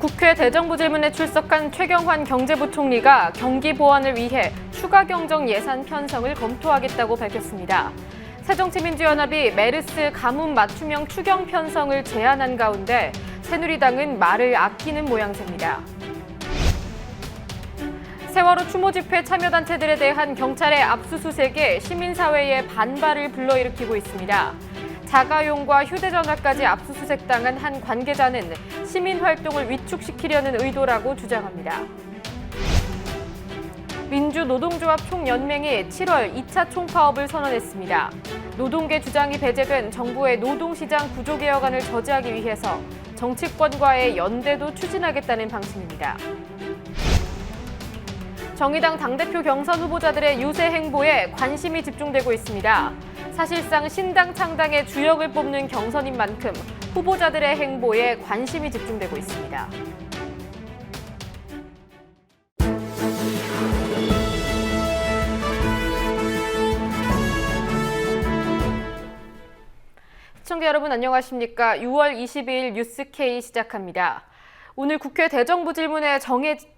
국회 대정부질문에 출석한 최경환 경제부총리가 경기 보완을 위해 추가 경정 예산 편성을 검토하겠다고 밝혔습니다. 새정치민주연합이 메르스 가뭄 맞춤형 추경 편성을 제안한 가운데 새누리당은 말을 아끼는 모양새입니다. 세월호 추모 집회 참여단체들에 대한 경찰의 압수수색에 시민사회의 반발을 불러일으키고 있습니다. 자가용과 휴대전화까지 압수수색당한 한 관계자는 시민활동을 위축시키려는 의도라고 주장합니다. 민주노동조합 총연맹이 7월 2차 총파업을 선언했습니다. 노동계 주장이 배제된 정부의 노동시장 구조개혁안을 저지하기 위해서 정치권과의 연대도 추진하겠다는 방침입니다. 정의당 당대표 경선 후보자들의 유세 행보에 관심이 집중되고 있습니다. 사실상 신당 창당의 주역을 뽑는 경선인 만큼 후보자들의 행보에 관심이 집중되고 있습니다. 시청자 여러분 안녕하십니까? 6월 22일 뉴스K 시작합니다. 오늘 국회 대정부질문의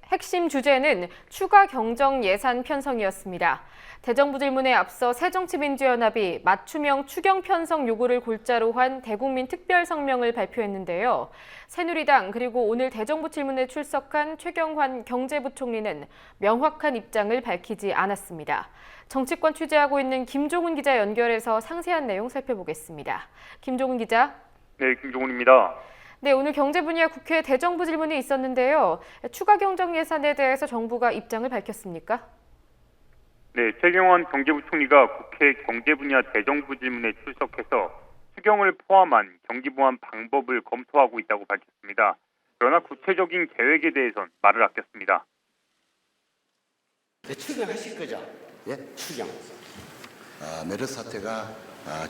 핵심 주제는 추가 경정 예산 편성이었습니다. 대정부질문에 앞서 새정치민주연합이 맞춤형 추경 편성 요구를 골자로 한 대국민 특별성명을 발표했는데요. 새누리당 그리고 오늘 대정부질문에 출석한 최경환 경제부총리는 명확한 입장을 밝히지 않았습니다. 정치권 취재하고 있는 김종훈 기자 연결해서 상세한 내용 살펴보겠습니다. 김종훈 기자. 네, 김종훈입니다. 네, 오늘 경제 분야 국회 대정부 질문이 있었는데요. 추가 경정 예산에 대해서 정부가 입장을 밝혔습니까? 네, 최경환 경제부총리가 국회 경제 분야 대정부 질문에 출석해서 추경을 포함한 경기 보완 방법을 검토하고 있다고 밝혔습니다. 그러나 구체적인 계획에 대해선 말을 아꼈습니다. 추경하실 거죠? 예? 추경. 메르스 사태가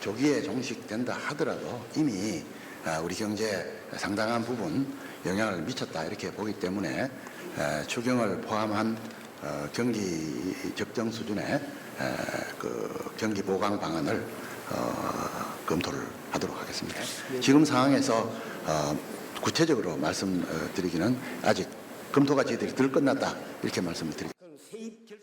조기에 종식된다 하더라도 이미 우리 경제에 상당한 부분 영향을 미쳤다 이렇게 보기 때문에 추경을 포함한 경기 적정 수준의 그 경기 보강 방안을 검토를 하도록 하겠습니다. 지금 상황에서 구체적으로 말씀드리기는 아직 검토가 저희들이 덜 끝났다 이렇게 말씀을 드리겠습니다.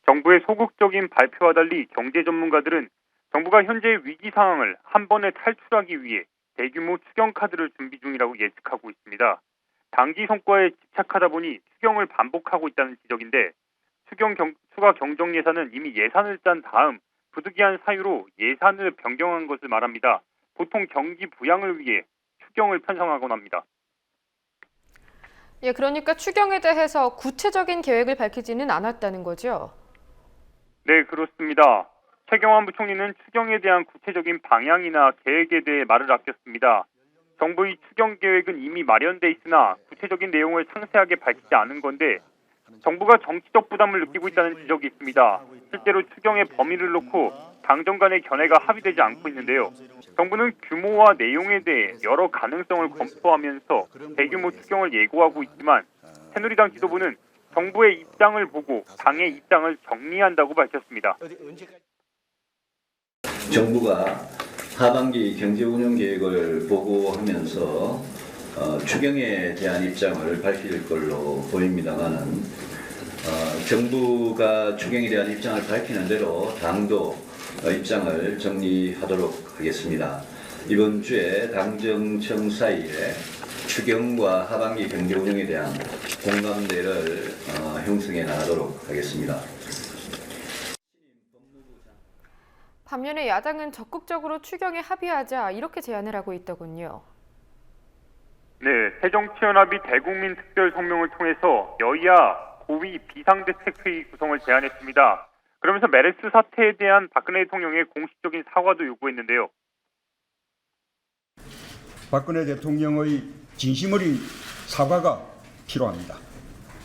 정부의 소극적인 발표와 달리 경제 전문가들은 정부가 현재의 위기 상황을 한 번에 탈출하기 위해 대규모 추경 카드를 준비 중이라고 예측하고 있습니다. 단기 성과에 집착하다 보니 추경을 반복하고 있다는 지적인데 추가 경정 예산은 이미 예산을 짠 다음 부득이한 사유로 예산을 변경한 것을 말합니다. 보통 경기 부양을 위해 추경을 편성하곤 합니다. 예, 그러니까 추경에 대해서 구체적인 계획을 밝히지는 않았다는 거죠? 네, 그렇습니다. 최경환 부총리는 추경에 대한 구체적인 방향이나 계획에 대해 말을 아꼈습니다. 정부의 추경 계획은 이미 마련돼 있으나 구체적인 내용을 상세하게 밝히지 않은 건데 정부가 정치적 부담을 느끼고 있다는 지적이 있습니다. 실제로 추경의 범위를 놓고 당정 간의 견해가 합의되지 않고 있는데요. 정부는 규모와 내용에 대해 여러 가능성을 검토하면서 대규모 추경을 예고하고 있지만 새누리당 지도부는 정부의 입장을 보고 당의 입장을 정리한다고 밝혔습니다. 정부가 하반기 경제운영 계획을 보고하면서 추경에 대한 입장을 밝힐 걸로 보입니다만은 정부가 추경에 대한 입장을 밝히는 대로 당도 입장을 정리하도록 하겠습니다. 이번 주에 당정청 사이에 추경과 하반기 경제운영에 대한 공감대를 형성해 나가도록 하겠습니다. 반면에 야당은 적극적으로 추경에 합의하자 이렇게 제안을 하고 있더군요. 네, 새정치연합이 대국민 특별성명을 통해서 여야 고위 비상대책회의 구성을 제안했습니다. 그러면서 메르스 사태에 대한 박근혜 대통령의 공식적인 사과도 요구했는데요. 박근혜 대통령의 진심 어린 사과가 필요합니다.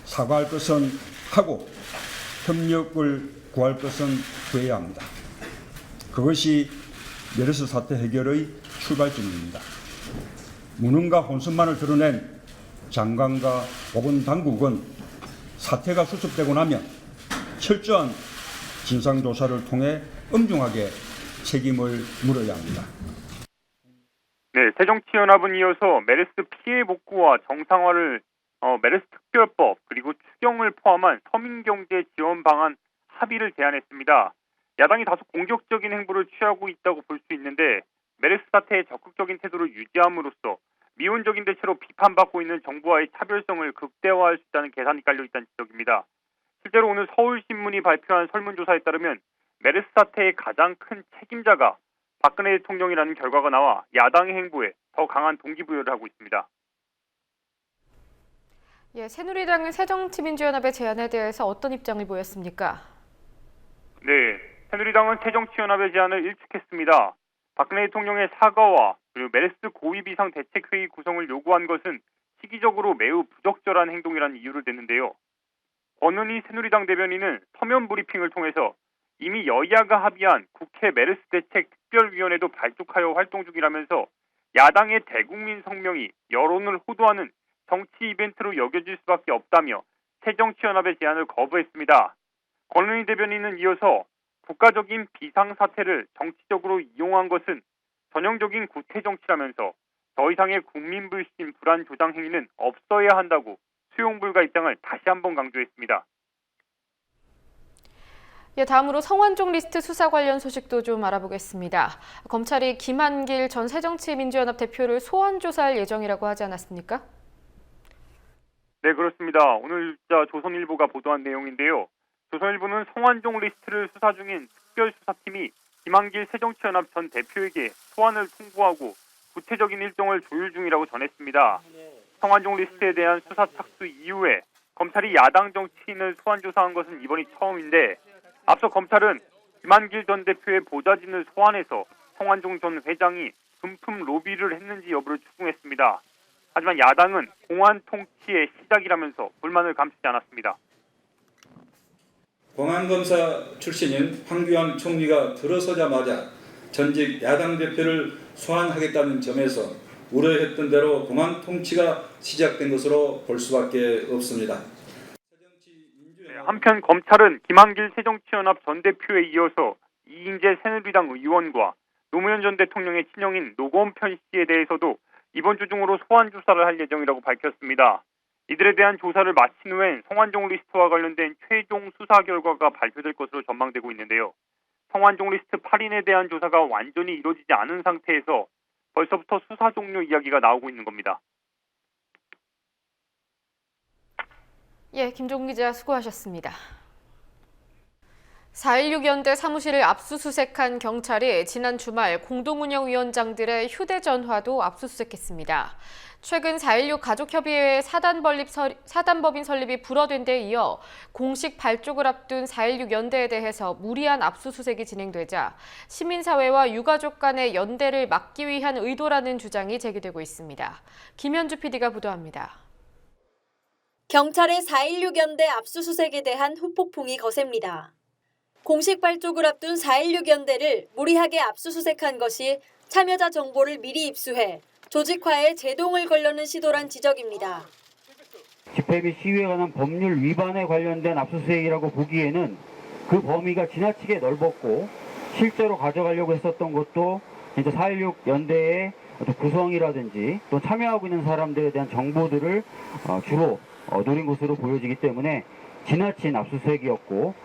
사과할 것은 하고 협력을 구할 것은 구해야 합니다. 그것이 메르스 사태 해결의 출발점입니다. 무능과 혼선만을 드러낸 장관과 보건당국은 사태가 수습되고 나면 철저한 진상조사를 통해 엄중하게 책임을 물어야 합니다. 네, 새정치연합은 이어서 메르스 피해 복구와 정상화를 메르스 특별법 그리고 추경을 포함한 서민경제 지원 방안 합의를 제안했습니다. 야당이 다소 공격적인 행보를 취하고 있다고 볼 수 있는데 메르스 사태에 적극적인 태도를 유지함으로써 미온적인 대처로 비판받고 있는 정부와의 차별성을 극대화할 수 있다는 계산이 깔려있다는 지적입니다. 실제로 오늘 서울신문이 발표한 설문조사에 따르면 메르스 사태의 가장 큰 책임자가 박근혜 대통령이라는 결과가 나와 야당의 행보에 더 강한 동기부여를 하고 있습니다. 예, 새누리당은 새정치민주연합의 제안에 대해서 어떤 입장을 보였습니까? 네, 새누리당은 새정치연합의 제안을 일축했습니다. 박근혜 대통령의 사과와 그리고 메르스 고위비상 대책회의 구성을 요구한 것은 시기적으로 매우 부적절한 행동이라는 이유를 댔는데요. 권은희 새누리당 대변인은 서면 브리핑을 통해서 이미 여야가 합의한 국회 메르스 대책 특별위원회도 발족하여 활동 중이라면서 야당의 대국민 성명이 여론을 호도하는 정치 이벤트로 여겨질 수밖에 없다며 새정치연합의 제안을 거부했습니다. 권은희 대변인은 이어서 국가적인 비상사태를 정치적으로 이용한 것은 전형적인 구태정치라면서 더 이상의 국민불신 불안 조장 행위는 없어야 한다고 수용불가 입장을 다시 한번 강조했습니다. 예, 다음으로 성완종 리스트 수사 관련 소식도 좀 알아보겠습니다. 검찰이 김한길 전 새정치민주연합 대표를 소환 조사할 예정이라고 하지 않았습니까? 네, 그렇습니다. 오늘 조선일보가 보도한 내용인데요. 조선일보는 성완종 리스트를 수사 중인 특별수사팀이 김한길 새정치연합 전 대표에게 소환을 통보하고 구체적인 일정을 조율 중이라고 전했습니다. 성완종 리스트에 대한 수사 착수 이후에 검찰이 야당 정치인을 소환 조사한 것은 이번이 처음인데 앞서 검찰은 김한길 전 대표의 보좌진을 소환해서 성완종 전 회장이 금품 로비를 했는지 여부를 추궁했습니다. 하지만 야당은 공안 통치의 시작이라면서 불만을 감추지 않았습니다. 공안검사 출신인 황교안 총리가 들어서자마자 전직 야당 대표를 소환하겠다는 점에서 우려했던 대로 공안 통치가 시작된 것으로 볼 수밖에 없습니다. 한편 검찰은 김한길 새정치연합 전 대표에 이어서 이인재 새누리당 의원과 노무현 전 대통령의 친형인 노건편 씨에 대해서도 이번 주 중으로 소환 조사를 할 예정이라고 밝혔습니다. 이들에 대한 조사를 마친 후엔 성완종 리스트와 관련된 최종 수사 결과가 발표될 것으로 전망되고 있는데요. 성완종 리스트 8인에 대한 조사가 완전히 이루어지지 않은 상태에서 벌써부터 수사 종료 이야기가 나오고 있는 겁니다. 예, 김종국 기자 수고하셨습니다. 4.16 연대 사무실을 압수수색한 경찰이 지난 주말 공동운영위원장들의 휴대전화도 압수수색했습니다. 최근 4.16 가족협의회 사단법인 설립이 불어된 데 이어 공식 발족을 앞둔 4.16 연대에 대해서 무리한 압수수색이 진행되자 시민사회와 유가족 간의 연대를 막기 위한 의도라는 주장이 제기되고 있습니다. 김현주 PD가 보도합니다. 경찰의 4.16 연대 압수수색에 대한 후폭풍이 거셉니다. 공식 발족을 앞둔 4.16 연대를 무리하게 압수수색한 것이 참여자 정보를 미리 입수해 조직화에 제동을 걸려는 시도란 지적입니다. 집회 및 시위에 관한 법률 위반에 관련된 압수수색이라고 보기에는 그 범위가 지나치게 넓었고 실제로 가져가려고 했었던 것도 이제 4.16 연대의 구성이라든지 또 참여하고 있는 사람들에 대한 정보들을 주로 노린 것으로 보여지기 때문에 지나친 압수수색이었고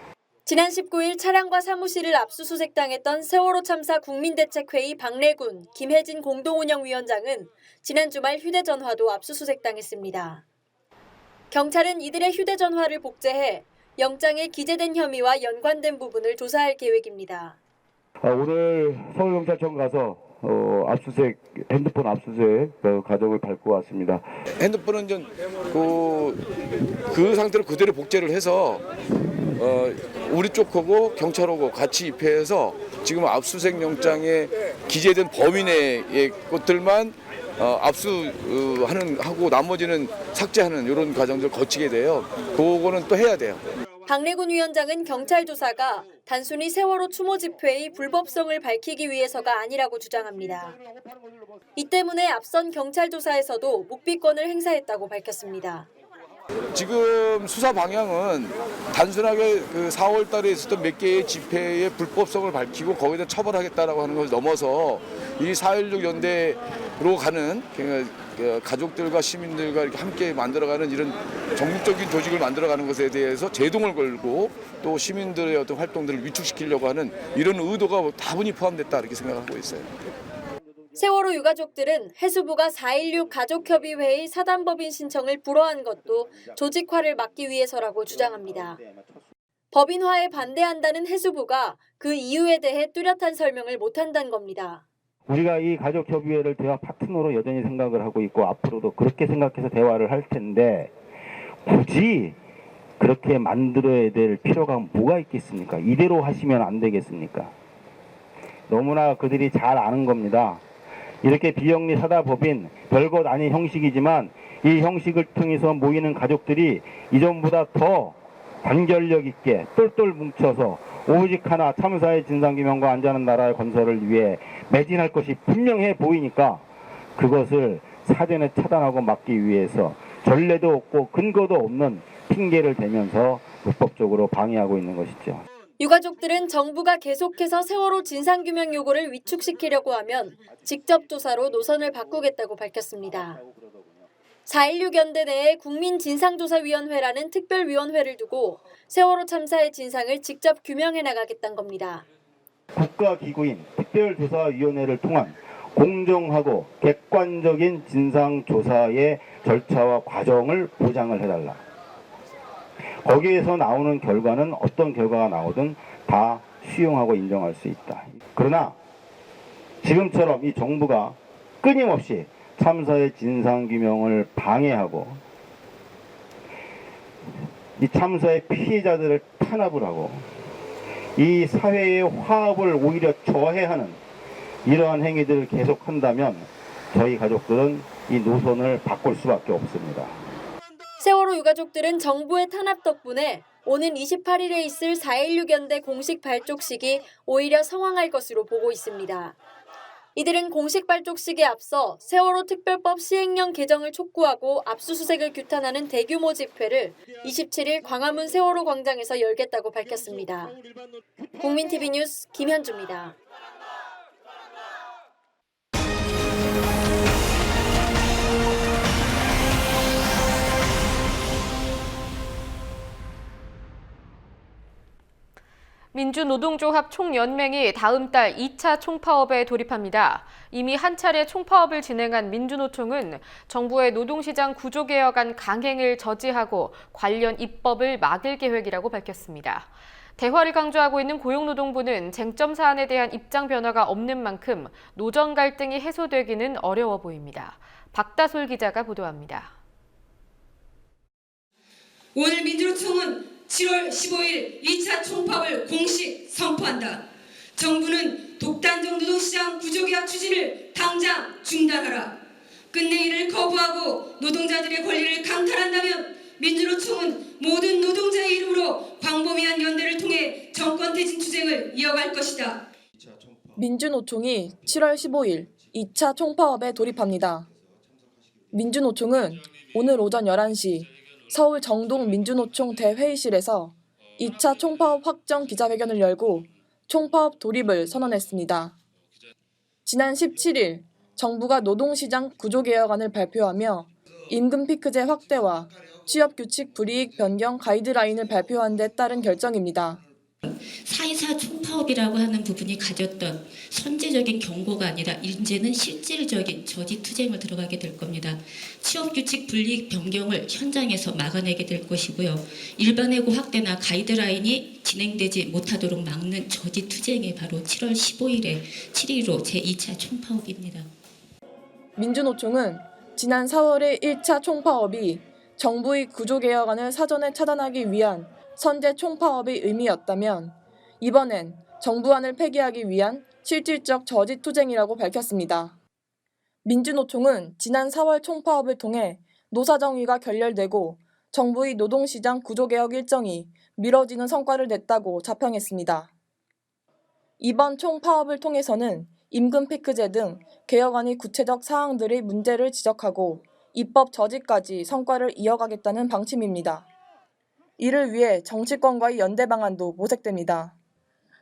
지난 19일 차량과 사무실을 압수수색당했던 세월호 참사 국민대책회의 박래군, 김혜진 공동운영위원장은 지난 주말 휴대전화도 압수수색당했습니다. 경찰은 이들의 휴대전화를 복제해 영장에 기재된 혐의와 연관된 부분을 조사할 계획입니다. 오늘 서울경찰청 가서 핸드폰 압수수색 과정을 밟고 왔습니다. 핸드폰은 그 상태로 그대로 복제를 해서 우리 쪽하고 경찰하고 같이 입회해서 지금 압수수색 영장에 기재된 범위 내의 것들만 하고 나머지는 삭제하는 이런 과정들을 거치게 돼요. 그거는 또 해야 돼요. 박래군 위원장은 경찰 조사가 단순히 세월호 추모 집회의 불법성을 밝히기 위해서가 아니라고 주장합니다. 이 때문에 앞선 경찰 조사에서도 묵비권을 행사했다고 밝혔습니다. 지금 수사 방향은 단순하게 그 4월 달에 있었던 몇 개의 집회의 불법성을 밝히고 거기다 처벌하겠다라고 하는 것을 넘어서 이 4.16 연대로 가는 가족들과 시민들과 이렇게 함께 만들어가는 이런 전국적인 조직을 만들어가는 것에 대해서 제동을 걸고 또 시민들의 어떤 활동들을 위축시키려고 하는 이런 의도가 다분히 포함됐다 이렇게 생각하고 있어요. 세월호 유가족들은 해수부가 4.16 가족협의회의 사단법인 신청을 불허한 것도 조직화를 막기 위해서라고 주장합니다. 법인화에 반대한다는 해수부가 그 이유에 대해 뚜렷한 설명을 못한다는 겁니다. 우리가 이 가족협의회를 대화 파트너로 여전히 생각을 하고 있고 앞으로도 그렇게 생각해서 대화를 할 텐데 굳이 그렇게 만들어야 될 필요가 뭐가 있겠습니까? 이대로 하시면 안 되겠습니까? 너무나 그들이 잘 아는 겁니다. 이렇게 비영리 사다법인 별것 아닌 형식이지만 이 형식을 통해서 모이는 가족들이 이전보다 더 단결력 있게 똘똘 뭉쳐서 오직 하나 참사의 진상규명과 안전한 나라의 건설을 위해 매진할 것이 분명해 보이니까 그것을 사전에 차단하고 막기 위해서 전례도 없고 근거도 없는 핑계를 대면서 불법적으로 방해하고 있는 것이죠. 유가족들은 정부가 계속해서 세월호 진상규명 요구를 위축시키려고 하면 직접 조사로 노선을 바꾸겠다고 밝혔습니다. 4.16 연대 내에 국민진상조사위원회라는 특별위원회를 두고 세월호 참사의 진상을 직접 규명해 나가겠다는 겁니다. 국가기구인 특별조사위원회를 통한 공정하고 객관적인 진상조사의 절차와 과정을 보장을 해달라. 거기에서 나오는 결과는 어떤 결과가 나오든 다 수용하고 인정할 수 있다. 그러나 지금처럼 이 정부가 끊임없이 참사의 진상규명을 방해하고 이 참사의 피해자들을 탄압을 하고 이 사회의 화합을 오히려 저해하는 이러한 행위들을 계속한다면 저희 가족들은 이 노선을 바꿀 수밖에 없습니다. 세월호 유가족들은 정부의 탄압 덕분에 오는 28일에 있을 4.16 연대 공식 발족식이 오히려 성황할 것으로 보고 있습니다. 이들은 공식 발족식에 앞서 세월호 특별법 시행령 개정을 촉구하고 압수수색을 규탄하는 대규모 집회를 27일 광화문 세월호 광장에서 열겠다고 밝혔습니다. 국민TV 뉴스 김현주입니다. 민주노동조합 총연맹이 다음 달 2차 총파업에 돌입합니다. 이미 한 차례 총파업을 진행한 민주노총은 정부의 노동시장 구조개혁안 강행을 저지하고 관련 입법을 막을 계획이라고 밝혔습니다. 대화를 강조하고 있는 고용노동부는 쟁점 사안에 대한 입장 변화가 없는 만큼 노정 갈등이 해소되기는 어려워 보입니다. 박다솔 기자가 보도합니다. 오늘 민주노총은 7월 15일 2차 총파업을 공식 선포한다. 정부는 독단적 노동시장 구조개혁 추진을 당장 중단하라. 끝내 이를 거부하고 노동자들의 권리를 강탈한다면 민주노총은 모든 노동자의 이름으로 광범위한 연대를 통해 정권 퇴진 투쟁을 이어갈 것이다. 민주노총이 7월 15일 2차 총파업에 돌입합니다. 민주노총은 오늘 오전 11시 서울 정동 민주노총 대회의실에서 2차 총파업 확정 기자회견을 열고 총파업 돌입을 선언했습니다. 지난 17일 정부가 노동시장 구조개혁안을 발표하며 임금 피크제 확대와 취업규칙 불이익 변경 가이드라인을 발표한 데 따른 결정입니다. 4.24 총파업이라고 하는 부분이 가졌던 선제적인 경고가 아니라 이제는 실질적인 저지투쟁을 들어가게 될 겁니다. 취업규칙 불이익 변경을 현장에서 막아내게 될 것이고요. 일반해고 확대나 가이드라인이 진행되지 못하도록 막는 저지투쟁이 바로 7월 15일에 7.15 제2차 총파업입니다. 민주노총은 지난 4월의 1차 총파업이 정부의 구조개혁안을 사전에 차단하기 위한 선제 총파업의 의미였다면 이번엔 정부안을 폐기하기 위한 실질적 저지투쟁이라고 밝혔습니다. 민주노총은 지난 4월 총파업을 통해 노사정의가 결렬되고 정부의 노동시장 구조개혁 일정이 미뤄지는 성과를 냈다고 자평했습니다. 이번 총파업을 통해서는 임금 피크제 등 개혁안의 구체적 사항들의 문제를 지적하고 입법 저지까지 성과를 이어가겠다는 방침입니다. 이를 위해 정치권과의 연대 방안도 모색됩니다.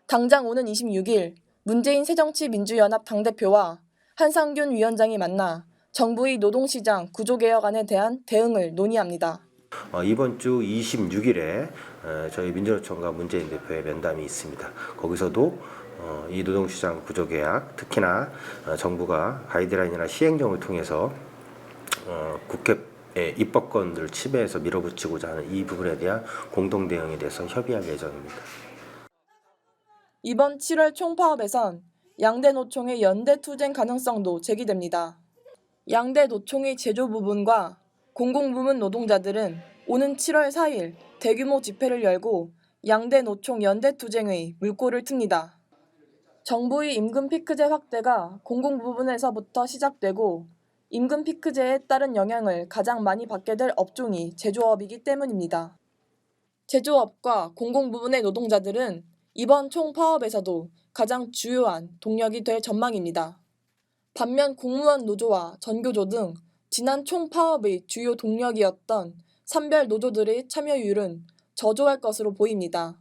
당장 오는 26일 문재인 새정치민주연합 당대표와 한상균 위원장이 만나 정부의 노동시장 구조개혁안에 대한 대응을 논의합니다. 이번 주 26일에 저희 민주노총과 문재인 대표의 면담이 있습니다. 거기서도 이 노동시장 구조개혁, 특히나 정부가 가이드라인이나 시행령을 통해서 국회의 입법권을 침해해서 밀어붙이고자 하는 이 부분에 대한 공동 대응에 대해서 협의할 예정입니다. 이번 7월 총파업에선 양대 노총의 연대 투쟁 가능성도 제기됩니다. 양대 노총의 제조 부분과 공공부문 노동자들은 오는 7월 4일 대규모 집회를 열고 양대 노총 연대 투쟁의 물꼬를 틉니다. 정부의 임금 피크제 확대가 공공부문에서부터 시작되고 임금 피크제에 따른 영향을 가장 많이 받게 될 업종이 제조업이기 때문입니다. 제조업과 공공부문의 노동자들은 이번 총파업에서도 가장 주요한 동력이 될 전망입니다. 반면 공무원 노조와 전교조 등 지난 총파업의 주요 동력이었던 산별 노조들의 참여율은 저조할 것으로 보입니다.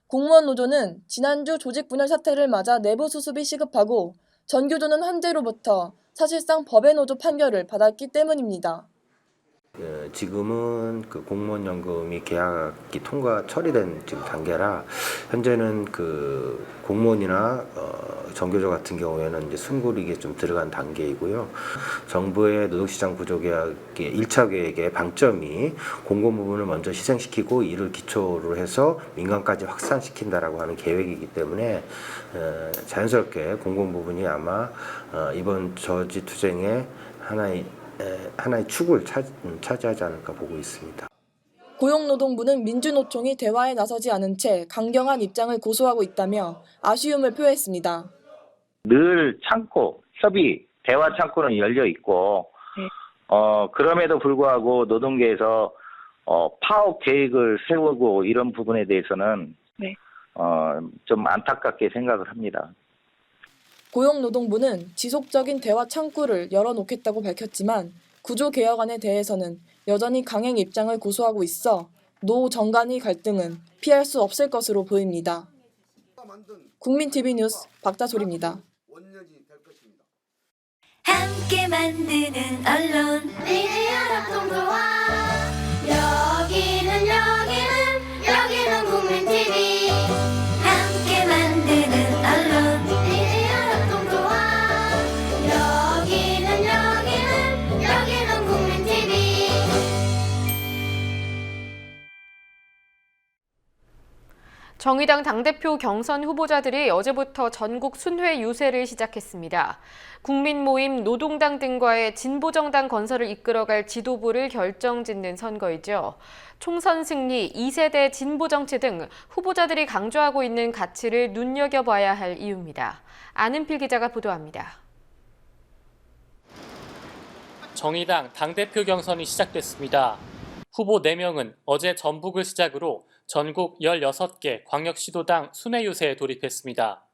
공무원 노조는 지난주 조직분열 사태를 맞아 내부 수습이 시급하고 전교조는 헌재로부터 사실상 법의 노조 판결을 받았기 때문입니다. 지금은 그 공무원연금이 계약이 통과 처리된 지금 단계라 현재는 그 공무원이나 정교조 같은 경우에는 이제 숨고르기에 좀 들어간 단계이고요. 정부의 노동시장 구조개혁의 1차 계획의 방점이 공공 부분을 먼저 희생시키고 이를 기초로 해서 민간까지 확산시킨다라고 하는 계획이기 때문에 자연스럽게 공공 부분이 아마 이번 저지 투쟁의 하나의 축을 차지하지 않을까 보고 있습니다. 고용노동부는 민주노총이 대화에 나서지 않은 채 강경한 입장을 고수하고 있다며 아쉬움을 표했습니다. 늘 창구, 협의, 대화 창구는 열려 있고 그럼에도 불구하고 노동계에서 파업 계획을 세우고 이런 부분에 대해서는 좀 안타깝게 생각을 합니다. 고용노동부는 지속적인 대화 창구를 열어놓겠다고 밝혔지만 구조개혁안에 대해서는 여전히 강행 입장을 고수하고 있어 노 정 간의 갈등은 피할 수 없을 것으로 보입니다. 국민TV 뉴스 박다솔입니다. 함께 만드는 언론 여기는 국민TV 함께 만드는 언론 여기는 국민TV. 정의당 당대표 경선 후보자들이 어제부터 전국 순회 유세를 시작했습니다. 국민모임, 노동당 등과의 진보정당 건설을 이끌어갈 지도부를 결정짓는 선거이죠. 총선 승리, 2세대 진보정치 등 후보자들이 강조하고 있는 가치를 눈여겨봐야 할 이유입니다. 아는필 기자가 보도합니다. 정의당 당대표 경선이 시작됐습니다. 후보 4명은 어제 전북을 시작으로 전국 16개 광역시도당 순회유세에 돌입했습니다.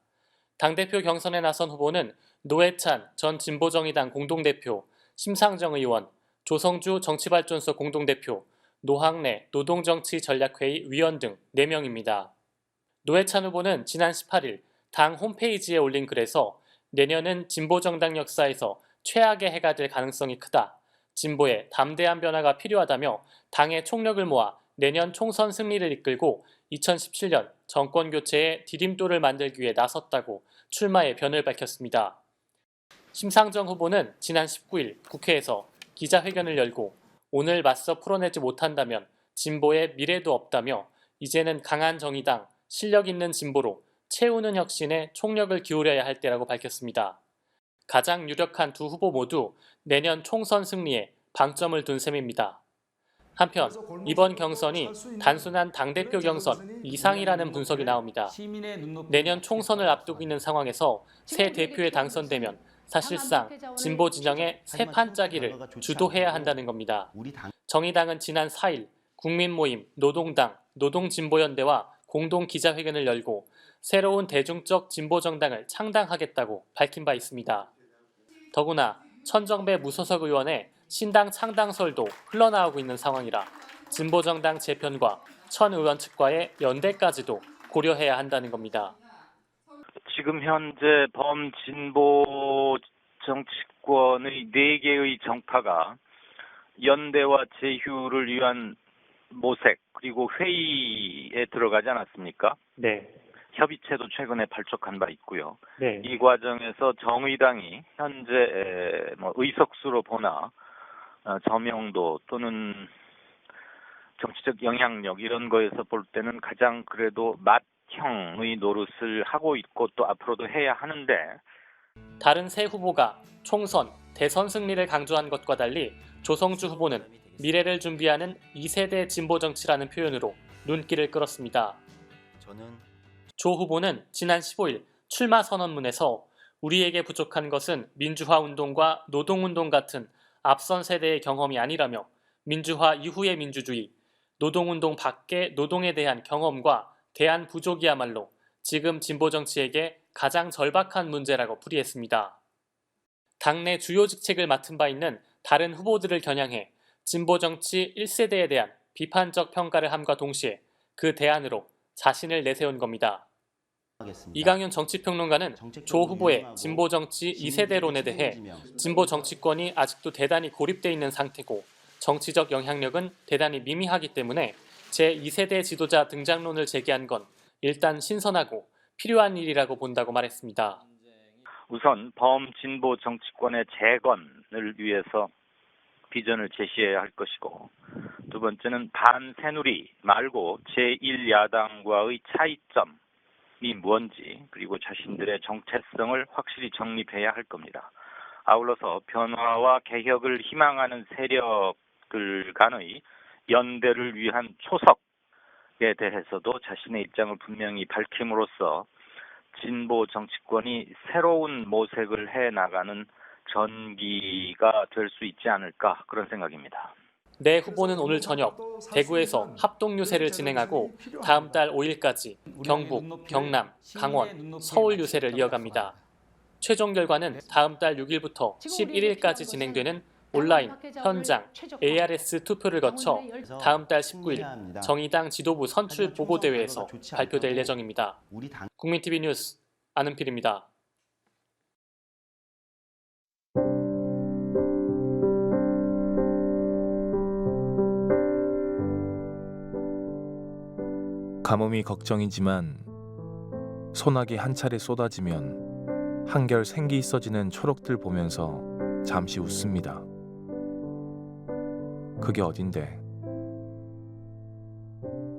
당대표 경선에 나선 후보는 노회찬 전 진보정의당 공동대표, 심상정 의원, 조성주 정치발전소 공동대표, 노학래 노동정치전략회의 위원 등 4명입니다. 노회찬 후보는 지난 18일 당 홈페이지에 올린 글에서 내년은 진보정당 역사에서 최악의 해가 될 가능성이 크다. 진보에 담대한 변화가 필요하다며 당의 총력을 모아 내년 총선 승리를 이끌고 2017년 정권 교체의 디딤돌을 만들기 위해 나섰다고 출마의 변을 밝혔습니다. 심상정 후보는 지난 19일 국회에서 기자회견을 열고 오늘 맞서 풀어내지 못한다면 진보의 미래도 없다며 이제는 강한 정의당, 실력 있는 진보로 채우는 혁신에 총력을 기울여야 할 때라고 밝혔습니다. 가장 유력한 두 후보 모두 내년 총선 승리에 방점을 둔 셈입니다. 한편 이번 경선이 단순한 당대표 경선 이상이라는 분석이 나옵니다. 내년 총선을 앞두고 있는 상황에서 새 대표에 당선되면 사실상 진보 진영의 새 판짜기를 주도해야 한다는 겁니다. 정의당은 지난 4일 국민모임, 노동당, 노동진보연대와 공동 기자회견을 열고 새로운 대중적 진보정당을 창당하겠다고 밝힌 바 있습니다. 더구나 천정배 무소속 의원의 신당 창당설도 흘러나오고 있는 상황이라 진보정당 재편과 천 의원 측과의 연대까지도 고려해야 한다는 겁니다. 지금 현재 범진보 정치권의 4개의 정파가 연대와 제휴를 위한 모색 그리고 회의에 들어가지 않았습니까? 네. 협의체도 최근에 발족한 바 있고요. 네. 이 과정에서 정의당이 현재 의석수로 보나 저명도 또는 정치적 영향력 이런 거에서 볼 때는 가장 그래도 맏형의 노릇을 하고 있고 또 앞으로도 해야 하는데 다른 세 후보가 총선, 대선 승리를 강조한 것과 달리 조성주 후보는 미래를 준비하는 2세대 진보 정치라는 표현으로 눈길을 끌었습니다. 조 후보는 지난 15일 출마 선언문에서 우리에게 부족한 것은 민주화 운동과 노동운동 같은 앞선 세대의 경험이 아니라며 민주화 이후의 민주주의, 노동운동 밖의 노동에 대한 경험과 대안 부족이야말로 지금 진보 정치에게 가장 절박한 문제라고 풀이했습니다. 당내 주요 직책을 맡은 바 있는 다른 후보들을 겨냥해 진보 정치 1세대에 대한 비판적 평가를 함과 동시에 그 대안으로 자신을 내세운 겁니다. 이강윤 정치평론가는 조 후보의 진보 정치 2세대론에 대해 진보 정치권이 아직도 대단히 고립돼 있는 상태고 정치적 영향력은 대단히 미미하기 때문에 제2세대 지도자 등장론을 제기한 건 일단 신선하고 필요한 일이라고 본다고 말했습니다. 우선 범진보 정치권의 재건을 위해서 비전을 제시해야 할 것이고 두 번째는 반새누리 말고 제1야당과의 차이점이 뭔지 그리고 자신들의 정체성을 확실히 정립해야 할 겁니다. 아울러서 변화와 개혁을 희망하는 세력들 간의 연대를 위한 초석에 대해서도 자신의 입장을 분명히 밝힘으로써 진보 정치권이 새로운 모색을 해나가는 전기가 될 수 있지 않을까 그런 생각입니다. 내 후보는 오늘 저녁 대구에서 합동 유세를 진행하고 다음 달 5일까지 경북, 경남, 강원, 서울 유세를 이어갑니다. 최종 결과는 다음 달 6일부터 11일까지 진행되는 온라인, 현장, ARS 투표를 거쳐 다음 달 19일 정의당 지도부 선출 보고대회에서 발표될 예정입니다. 국민TV 뉴스 안은필입니다. 가뭄이 걱정이지만 소나기 한 차례 쏟아지면 한결 생기 있어지는 초록들 보면서 잠시 웃습니다. 그게 어딘데?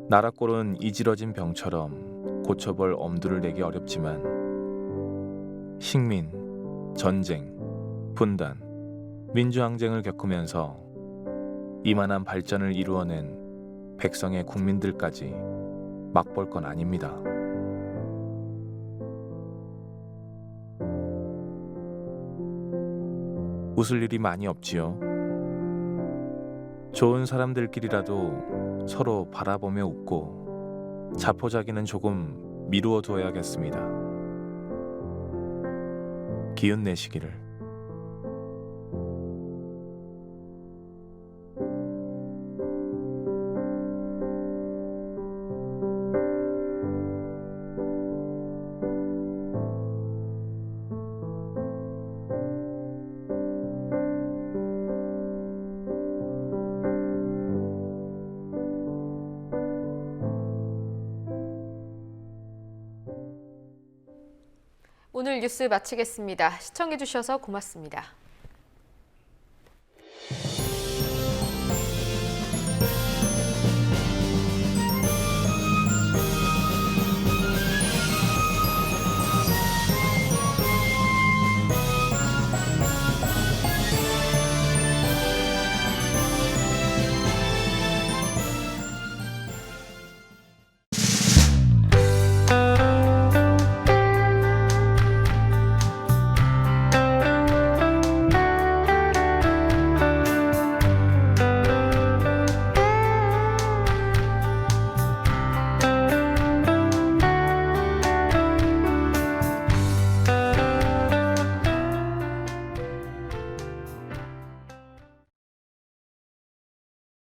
나락골은 이지러진 병처럼 고쳐볼 엄두를 내기 어렵지만 식민, 전쟁, 분단, 민주항쟁을 겪으면서 이만한 발전을 이루어낸 백성의 국민들까지 막볼 건 아닙니다. 웃을 일이 많이 없지요. 좋은 사람들끼리라도 서로 바라보며 웃고 자포자기는 조금 미루어 두어야겠습니다. 기운 내시기를. 오늘 뉴스 마치겠습니다. 시청해주셔서 고맙습니다.